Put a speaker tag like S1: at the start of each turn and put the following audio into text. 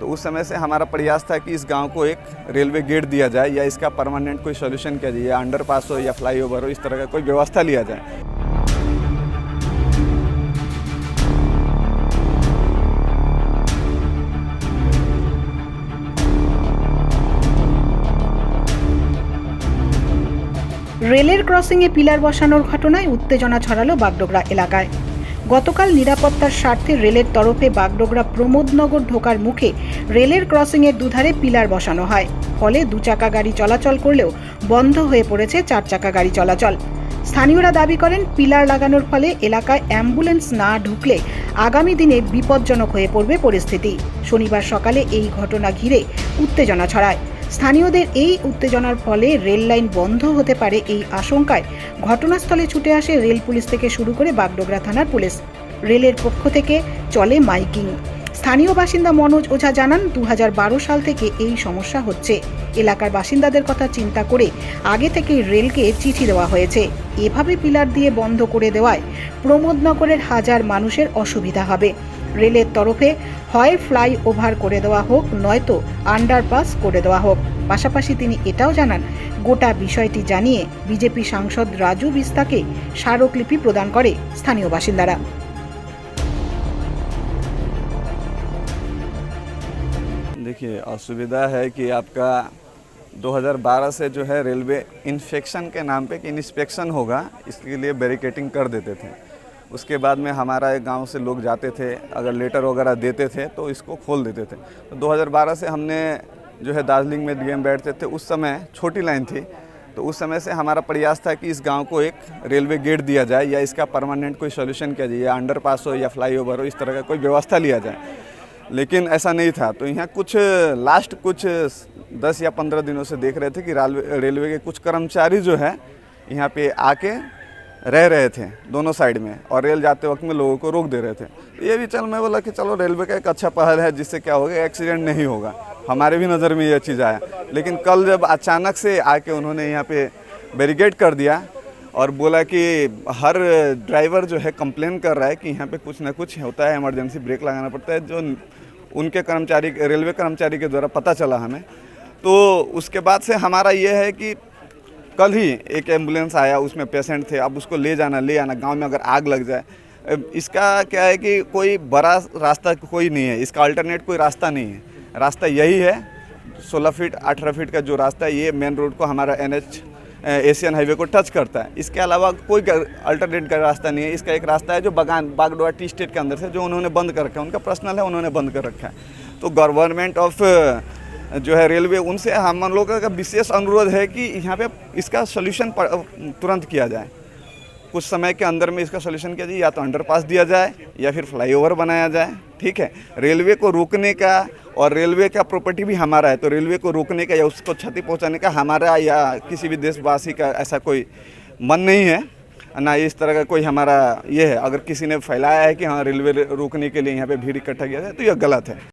S1: तो उस समय से हमारा प्रयास था कि इस गांव को एक रेलवे गेट दिया जाए या इसका परमानेंट कोई सॉल्यूशन किया जाए, या अंडरपास हो या फ्लाईओवर हो, इस तरह का कोई व्यवस्था लिया जाए।
S2: রেলের ক্রসিংয়ে পিলার বসানোর ঘটনায় উত্তেজনা ছড়ালো বাগডোগরা এলাকায়। গতকাল নিরাপত্তার স্বার্থে রেলের তরফে বাগডোগরা প্রমোদনগর ঢোকার মুখে রেলের ক্রসিংয়ের দুধারে পিলার বসানো হয়। ফলে দুচাকা গাড়ি চলাচল করলেও বন্ধ হয়ে পড়েছে চারচাকা গাড়ি চলাচল। স্থানীয়রা দাবি করেন, পিলার লাগানোর ফলে এলাকায় অ্যাম্বুলেন্স না ঢুকলে আগামী দিনে বিপজ্জনক হয়ে পড়বে পরিস্থিতি। শনিবার সকালে এই ঘটনা ঘিরে উত্তেজনা ছড়ায়। স্থানীয়দের এই উত্তেজনার ফলে রেল লাইন বন্ধ হতে পারে এই আশঙ্কায় ঘটনাস্থলে ছুটে আসে রেল পুলিশ থেকে শুরু করে বাগডোগরা থানার পুলিশ। রেলের পক্ষ থেকে চলে মাইকিং। স্থানীয় বাসিন্দা মনোজ ওঝা জানান, 2012 সাল থেকে এই সমস্যা হচ্ছে। এলাকার বাসিন্দাদের কথা চিন্তা করে আগে থেকেই রেলকে চিঠি দেওয়া হয়েছে। এভাবে পিলার দিয়ে বন্ধ করে দেওয়ায় প্রমোদনগরের হাজার মানুষের অসুবিধা হবে। রেলের তরফে হয় ফ্লাইওভার করে দেওয়া হোক, নয়তো আন্ডারপাস করে দেওয়া হোক। পাশাপাশি তিনি এটাও জানান, গোটা বিষয়টি জানিয়ে বিজেপি সাংসদ রাজু বিস্তাকে স্মারকলিপি প্রদান করে স্থানীয় বাসিন্দারা।
S1: देखिए, असुविधा है कि आपका 2012 से जो है रेलवे इंस्पेक्शन के नाम पे कि इंस्पेक्शन होगा, इसके लिए बैरिकेटिंग कर देते थे। उसके बाद में हमारा गांव से लोग जाते थे, अगर लेटर वगैरह देते थे तो इसको खोल देते थे। तो 2012 से हमने जो है दार्जिलिंग में डीएम बैठते थे, उस समय छोटी लाइन थी, तो उस समय से हमारा प्रयास था कि इस गांव को एक रेलवे गेट दिया जाए या इसका परमानेंट कोई सॉल्यूशन किया जाए, या अंडरपास हो या फ्लाईओवर हो, इस तरह का कोई व्यवस्था लिया जाए। लेकिन ऐसा नहीं था। तो यहाँ कुछ 10 या 15 दिनों से देख रहे थे कि रेलवे के कुछ कर्मचारी जो है यहाँ पे आके रह रहे थे दोनों साइड में, और रेल जाते वक्त में लोगों को रोक दे रहे थे। तो ये भी मैं बोला कि चलो रेलवे का एक अच्छा पहल है, जिससे क्या होगा, एक्सीडेंट नहीं होगा। हमारे भी नज़र में ये चीज़ आया। लेकिन कल जब अचानक से आके उन्होंने यहाँ पे बैरिकेड कर दिया और बोला कि हर ड्राइवर जो है कंप्लेन कर रहा है कि यहाँ पे कुछ ना कुछ होता है, इमरजेंसी ब्रेक लगाना पड़ता है, जो उनके कर्मचारी, रेलवे कर्मचारी के द्वारा पता चला हमें। तो उसके बाद से हमारा ये है कि कल ही एक एम्बुलेंस आया, उसमें पेशेंट थे, अब उसको ले आना गांव में अगर आग लग जाए। इसका क्या है कि कोई बड़ा रास्ता कोई नहीं है, इसका अल्टरनेट कोई रास्ता नहीं है। रास्ता यही है, 16 फीट 18 फीट का जो रास्ता है, ये मेन रोड को, हमारा NH एशियन हाईवे को टच करता है। इसके अलावा कोई अल्टरनेट का रास्ता नहीं है। इसका एक रास्ता है जो बागडोगरा टी स्टेट के अंदर से, जो उन्होंने बंद कर रखा है, उनका पर्सनल है, उन्होंने बंद कर रखा है। तो गवर्नमेंट ऑफ जो है रेलवे, उनसे हम लोगों का विशेष अनुरोध है कि यहाँ पे इसका सोल्यूशन तुरंत किया जाए। कुछ समय के अंदर में इसका सोल्यूशन किया जाए, या तो अंडरपास दिया जाए या फिर फ्लाईओवर बनाया जाए। ठीक है, रेलवे को रोकने का, और रेलवे का प्रॉपर्टी भी हमारा है, तो रेलवे को रोकने का या उसको क्षति पहुंचाने का हमारा या किसी भी देशवासी का ऐसा कोई मन नहीं है ना। इस तरह का कोई हमारा ये है। अगर किसी ने फैलाया है कि हाँ रेलवे रोकने के लिए यहाँ पे भीड़ इकट्ठा किया जाए, तो यह गलत है।